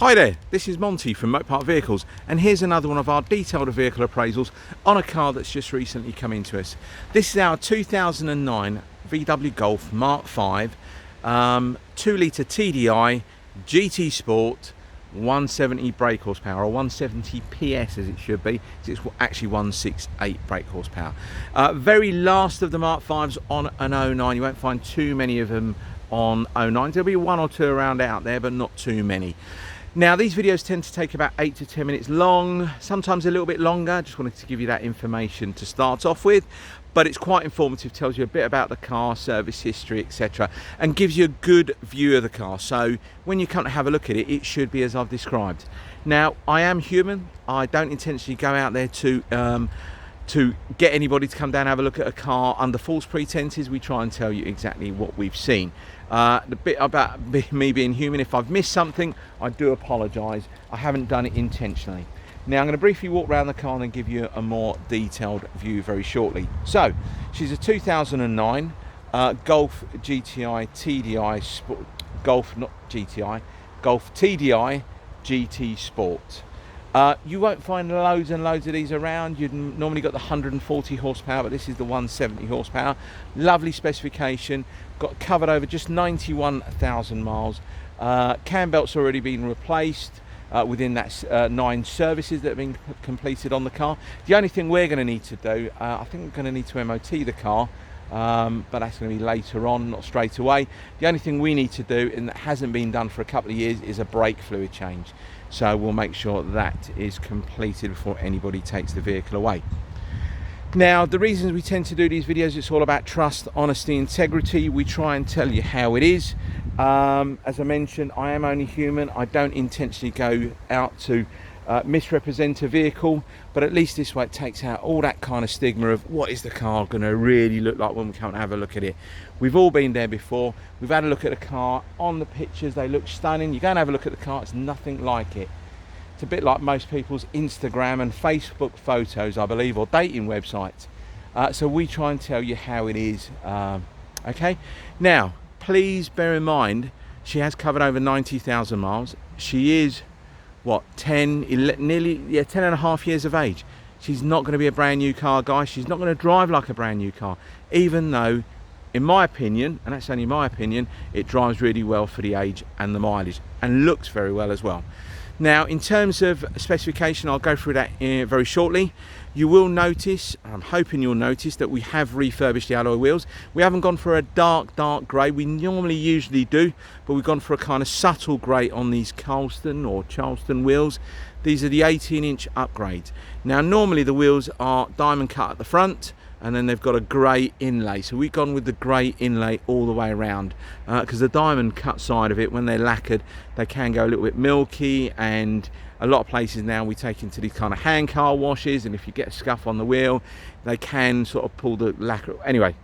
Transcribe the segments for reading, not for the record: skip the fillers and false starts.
Hi there, this is Monty from Motor Park Vehicles, and here's another one of our detailed vehicle appraisals on a car that's just recently come into us. This is our 2009 VW Golf Mark 5 2-litre TDI GT Sport, 170 brake horsepower, or 170 PS as it should be. It's actually 168 brake horsepower. Very last of the Mark 5s on an 09. You won't find too many of them on 09s. There'll be one or two around out there, but not too many. Now, these videos tend to take about 8 to 10 minutes long, sometimes a little bit longer. Just wanted to give you that information to start off with, but it's quite informative, tells you a bit about the car, service history, etc., and gives you a good view of the car. So when you come to have a look at it, it should be as I've described. Now, I am human. I don't intentionally go out there to get anybody to come down and have a look at a car under false pretenses. We try and tell you exactly what we've seen. The bit about me being human, if I've missed something, I do apologise. I haven't done it intentionally. Now, I'm going to briefly walk around the car and then give you a more detailed view very shortly. So, she's a 2009 Golf GTI TDI Sport, Golf, not GTI, Golf TDI GT Sport. You won't find loads and loads of these around. You'd normally got the 140 horsepower, but this is the 170 horsepower. Lovely specification. Got covered over just 91,000 miles. Cam belt's already been replaced within that 9 services that have been completed on the car. The only thing we're going to need to do, I think we're going to need to MOT the car, but that's going to be later on, not straight away. The only thing we need to do, and that hasn't been done for a couple of years, is a brake fluid change. So we'll make sure that is completed before anybody takes the vehicle away. Now, the reasons we tend to do these videos, it's all about trust, honesty, integrity. We try and tell you how it is. As I mentioned, I am only human. I don't intentionally go out to misrepresent a vehicle, but at least this way it takes out all that kind of stigma of what is the car going to really look like when we come and have a look at it. We've all been there before. We've had a look at the car. On the pictures, they look stunning. You go and have a look at the car, it's nothing like it. It's a bit like most people's Instagram and Facebook photos, I believe, or dating websites. So we try and tell you how it is. Okay. Now, please bear in mind, she has covered over 90,000 miles. She is, what, 10 and a half years of age. She's not going to be a brand new car, guys. She's not going to drive like a brand new car, even though, in my opinion, and that's only my opinion, it drives really well for the age and the mileage, and looks very well as well. Now, in terms of specification, I'll go through that very shortly. You will notice, I'm hoping you'll notice, that we have refurbished the alloy wheels. We haven't gone for a dark grey. We usually do, but we've gone for a kind of subtle grey on these Charleston wheels. These are the 18-inch upgrades. Now, normally the wheels are diamond cut at the front, and then they've got a grey inlay. So we've gone with the grey inlay all the way around, because the diamond cut side of it, when they're lacquered, they can go a little bit milky, and a lot of places now we take into these kind of hand car washes, and if you get a scuff on the wheel, they can sort of pull the lacquer. Anyway,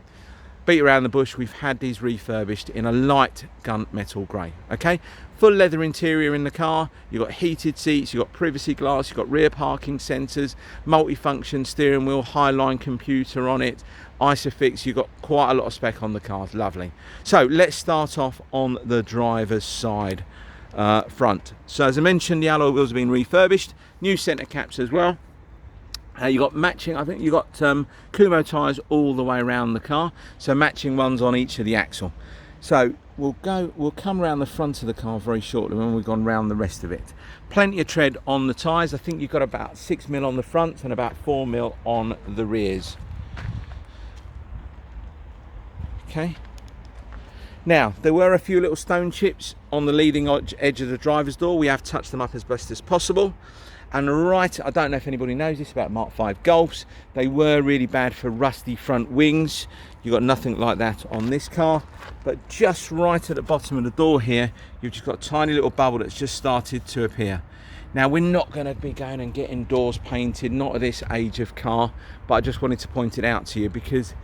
beat around the bush, we've had these refurbished in a light gunmetal grey. Okay, full leather interior in the car. You've got heated seats, you've got privacy glass, you've got rear parking sensors, multi-function steering wheel, Highline computer on it, Isofix. You've got quite a lot of spec on the car. It's lovely. So let's start off on the driver's side front. So as I mentioned, the alloy wheels have been refurbished, new centre caps as well. You got matching, I think you got Kumo tyres all the way around the car, so matching ones on each of the axle. So we'll come around the front of the car very shortly when we've gone round the rest of it. Plenty of tread on the tyres. I think you've got about 6mm on the front and about 4mm on the rears. Okay. Now, there were a few little stone chips on the leading edge of the driver's door. We have touched them up as best as possible. And right, I don't know if anybody knows this about Mark 5 Golfs, they were really bad for rusty front wings. You've got nothing like that on this car, but just right at the bottom of the door here, you've just got a tiny little bubble that's just started to appear. Now, we're not going to be going and getting doors painted, not at this age of car, but I just wanted to point it out to you because,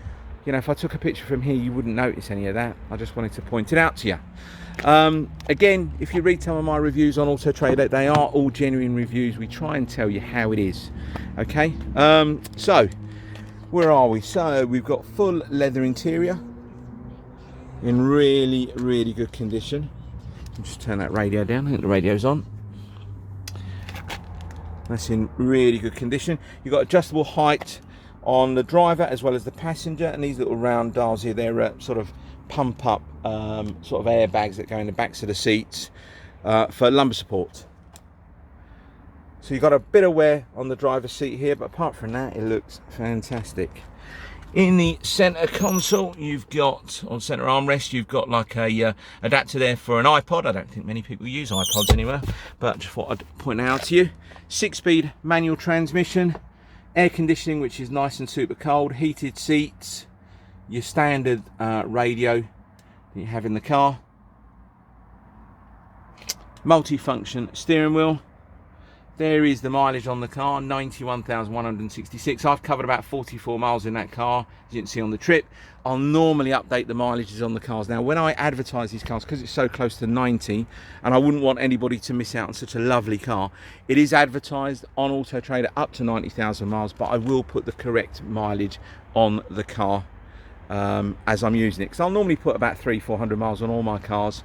you know, if I took a picture from here, you wouldn't notice any of that. I just wanted to point it out to you. Again, if you read some of my reviews on Auto Trader, they are all genuine reviews. We try and tell you how it is. Okay, so where are we? So we've got full leather interior in really good condition. I'll just turn that radio down. I think the radio's on. That's in really good condition. You've got adjustable height on the driver as well as the passenger, and these little round dials here, they're sort of pump up sort of airbags that go in the backs of the seats for lumbar support. So you've got a bit of wear on the driver's seat here, but apart from that, it looks fantastic. In the center console, you've got, on center armrest, you've got like a adapter there for an iPod. I don't think many people use iPods anywhere, but just thought I'd point it out to you. 6-speed manual transmission, air conditioning, which is nice and super cold, heated seats, your standard radio that you have in the car, multi-function steering wheel. There is the mileage on the car, 91,166. I've covered about 44 miles in that car, as you can see on the trip. I'll normally update the mileages on the cars. Now, when I advertise these cars, because it's so close to 90, and I wouldn't want anybody to miss out on such a lovely car, it is advertised on Auto Trader up to 90,000 miles, but I will put the correct mileage on the car as I'm using it. Because I'll normally put about 300-400 miles on all my cars.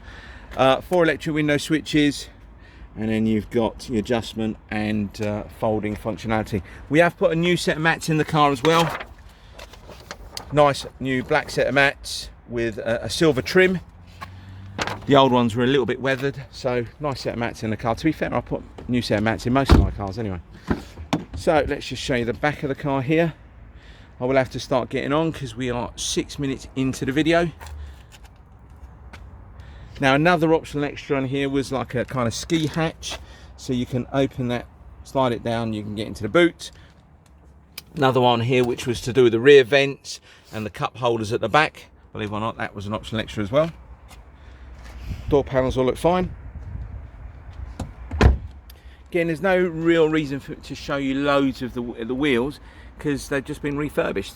4 electric window switches. And then you've got your adjustment and folding functionality. We have put a new set of mats in the car as well. Nice new black set of mats with a silver trim. The old ones were a little bit weathered, so nice set of mats in the car. To be fair, I put a new set of mats in most of my cars anyway. So let's just show you the back of the car here. I will have to start getting on because we are 6 minutes into the video. Now, another optional extra on here was like a kind of ski hatch, so you can open that, slide it down, you can get into the boot. Another one here which was to do with the rear vents and the cup holders at the back. Believe it or not, that was an optional extra as well. Door panels all look fine. Again, there's no real reason to show you loads of the wheels because they've just been refurbished.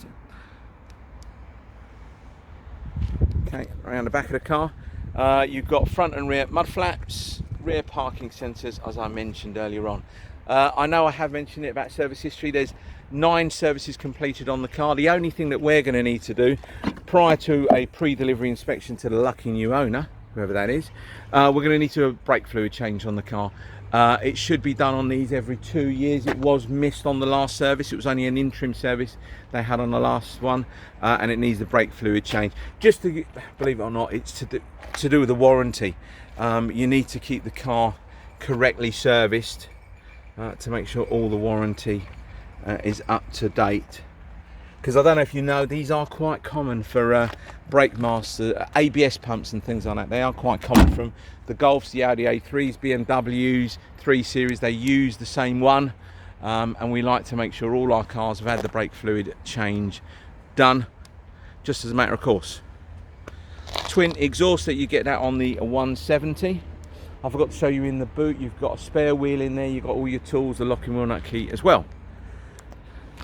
Okay, around the back of the car. You've got front and rear mud flaps, rear parking sensors, as I mentioned earlier on. I know I have mentioned it about service history. There's 9 services completed on the car. The only thing that we're going to need to do prior to a pre-delivery inspection to the lucky new owner, whoever that is, we're going to need to do a brake fluid change on the car. It should be done on these every 2 years. It was missed on the last service. It was only an interim service they had on the last one, and it needs the brake fluid change. Just to, believe it or not, it's to do with the warranty. You need to keep the car correctly serviced to make sure all the warranty is up to date. Because I don't know if you know, these are quite common for brake master, ABS pumps and things like that. They are quite common from the Golfs, the Audi A3s, BMWs, 3 Series. They use the same one, and we like to make sure all our cars have had the brake fluid change done, just as a matter of course. Twin exhaust that you get that on the 170. I forgot to show you in the boot, you've got a spare wheel in there, you've got all your tools, the locking wheel nut key as well.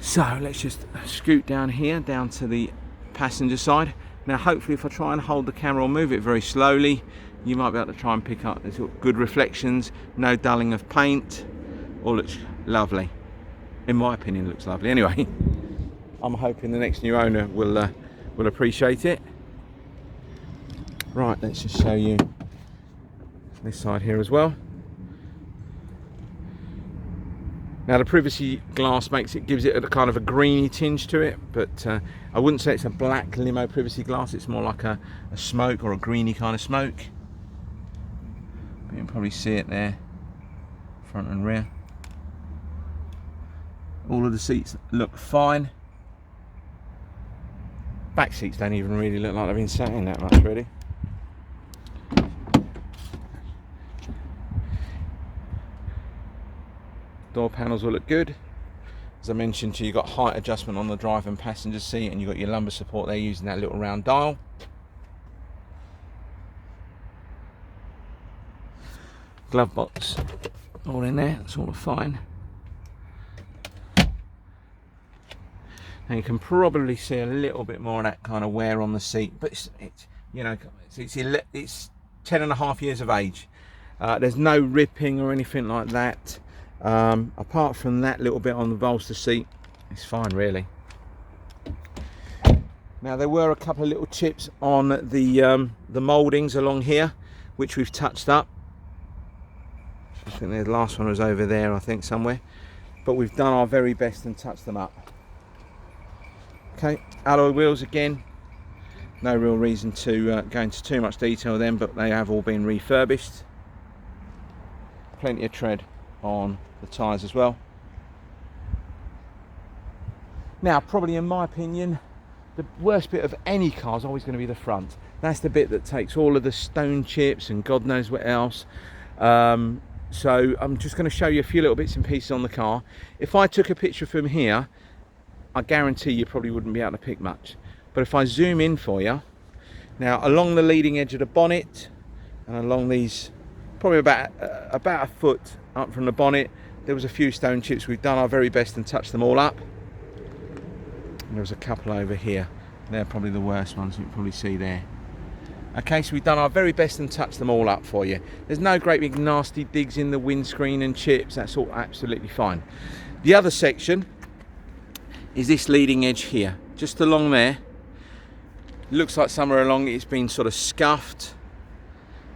So let's just scoot down here, down to the passenger side. Now hopefully if I try and hold the camera or move it very slowly, you might be able to try and pick up, there's good reflections, no dulling of paint, all looks lovely. In my opinion, it looks lovely. Anyway, I'm hoping the next new owner will appreciate it. Right, let's just show you this side here as well. Now the privacy glass gives it a kind of a greeny tinge to it, but I wouldn't say it's a black limo privacy glass. It's more like a smoke or a greeny kind of smoke. But you can probably see it there, front and rear. All of the seats look fine. Back seats don't even really look like they've been sat in that much, really. Door panels will look good. As I mentioned to you, you've got height adjustment on the driver and passenger seat, and you've got your lumbar support there using that little round dial. Glove box all in there, it's all fine. Now you can probably see a little bit more of that kind of wear on the seat, but it's you know, it's 10.5 years of age. There's no ripping or anything like that. Apart from that little bit on the bolster seat, it's fine really. Now there were a couple of little chips on the mouldings along here, which we've touched up. I think the last one was over there, I think somewhere. but we've done our very best and touched them up. Okay, alloy wheels again, no real reason to go into too much detail with them, but they have all been refurbished. Plenty of tread on the tyres as well. Now, probably in my opinion, the worst bit of any car is always going to be the front. That's the bit that takes all of the stone chips and God knows what else. So I'm just going to show you a few little bits and pieces on the car. If I took a picture from here, I guarantee you probably wouldn't be able to pick much. But if I zoom in for you, now along the leading edge of the bonnet and along these, probably about a foot up from the bonnet, there was a few stone chips. We've done our very best and touched them all up. And there was a couple over here. They're probably the worst ones you can probably see there. Okay, so we've done our very best and touched them all up for you. There's no great big nasty digs in the windscreen and chips. That's all absolutely fine. The other section is this leading edge here, just along there. Looks like somewhere along it's been sort of scuffed,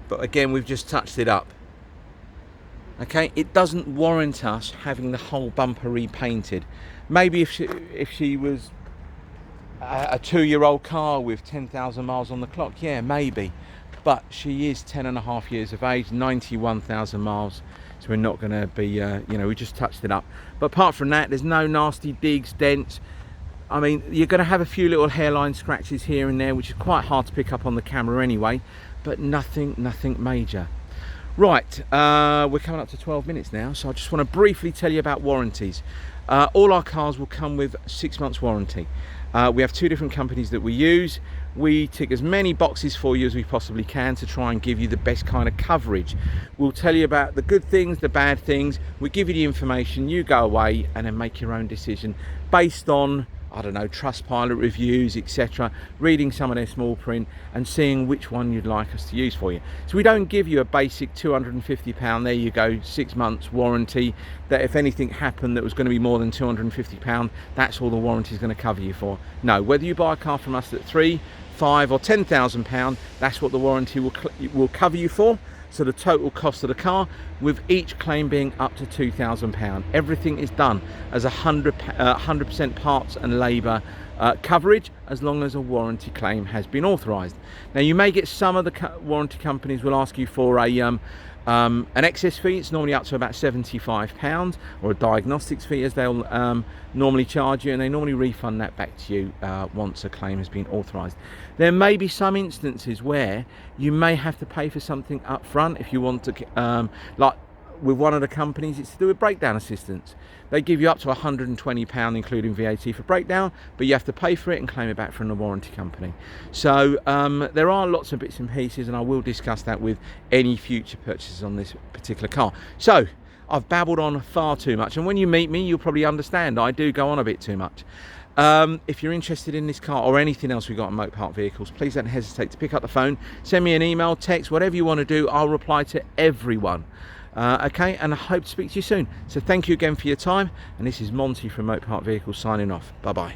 but again we've just touched it up. Okay, it doesn't warrant us having the whole bumper repainted. Maybe if she was a 2-year-old car with 10,000 miles on the clock, yeah, maybe. But she is 10.5 years of age, 91,000 miles. So we're not going to be, you know, we just touched it up. But apart from that, there's no nasty digs, dents. I mean, you're going to have a few little hairline scratches here and there, which is quite hard to pick up on the camera anyway. But nothing major. Right, we're coming up to 12 minutes now, so I just want to briefly tell you about warranties. All our cars will come with 6 months warranty. We have 2 different companies that we use. We tick as many boxes for you as we possibly can to try and give you the best kind of coverage. We'll tell you about the good things, the bad things. We give you the information, you go away and then make your own decision based on, I don't know, Trustpilot reviews, etc., reading some of their small print and seeing which one you'd like us to use for you. So we don't give you a basic £250, there you go, 6 months warranty, that if anything happened that was going to be more than £250, that's all the warranty is going to cover you for. No, whether you buy a car from us at £3,000, £5,000 or £10,000, that's what the warranty will cover you for. So the total cost of the car, with each claim being up to £2,000. Everything is done as 100% parts and labour coverage, as long as a warranty claim has been authorised. Now you may get some of the warranty companies will ask you for an excess fee. It's normally up to about £75, or a diagnostics fee as they'll normally charge you, and they normally refund that back to you once a claim has been authorised. There may be some instances where you may have to pay for something up front if you want to, like with one of the companies, it's to do with breakdown assistance. They give you up to £120 including VAT for breakdown, but you have to pay for it and claim it back from the warranty company. So there are lots of bits and pieces, and I will discuss that with any future purchases on this particular car. So I've babbled on far too much, and when you meet me you'll probably understand I do go on a bit too much. If you're interested in this car or anything else we've got in Motor Park Vehicles, please don't hesitate to pick up the phone, send me an email, text, whatever you want to do. I'll reply to everyone. Okay, and I hope to speak to you soon. So thank you again for your time, and this is Monty from Motor Park Vehicles signing off. Bye bye.